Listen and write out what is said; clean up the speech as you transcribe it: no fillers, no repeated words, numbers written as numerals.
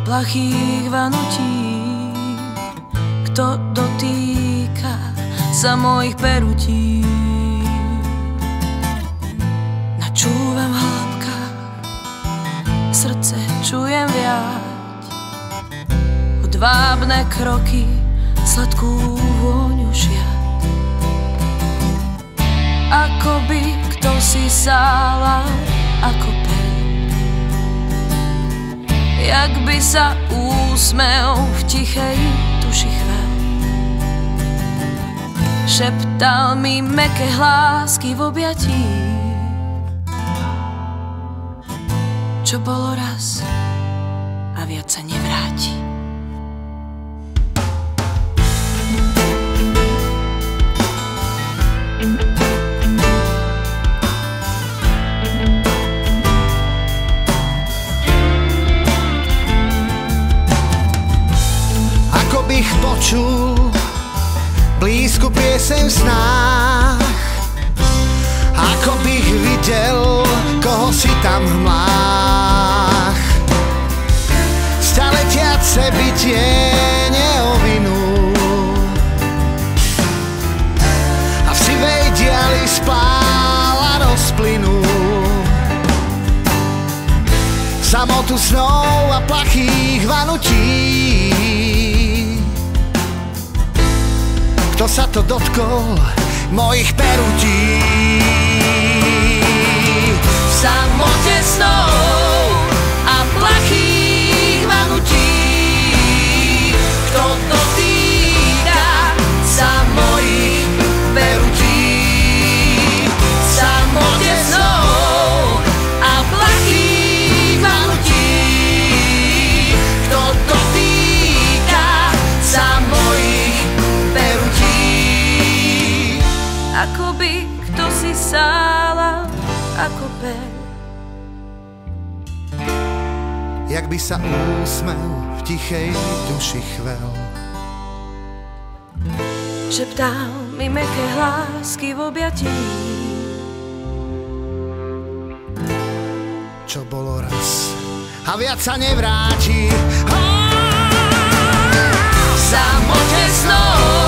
plachých vanutí. Kto dotýka sa mojich perutí? Načúvam v hĺbkach, srdce čujem viať, odvábne kroky, sladkú vôňu šiat. Akoby kto si sálal ako peň, jak by sa úsmev v tichej duši chvel. Šeptal mi mäkké hlásky v objatí, čo bolo raz a viac sa nevráti. Ako bych počul blízku pieseň v snách, ako bych videl, koho si tam v hmlách. Staletiace bytie neovinú a v sivej diali spál a rozplynú. Samotu snov a plachých vanutí. Kto sa to dotkol mojich perutí? V samote snov a plachých vanutí. Kto dotýka sa mojich perutí? V samote snov a plachých vanutí. Kto dotýka sa mojich perutí? Akoby kto si sálal ako peň, jak by sa úsmev v tichej duši chvel. šeptal mi mäkké hlásky v objatí, čo bolo raz a viac sa nevráti. v samote snov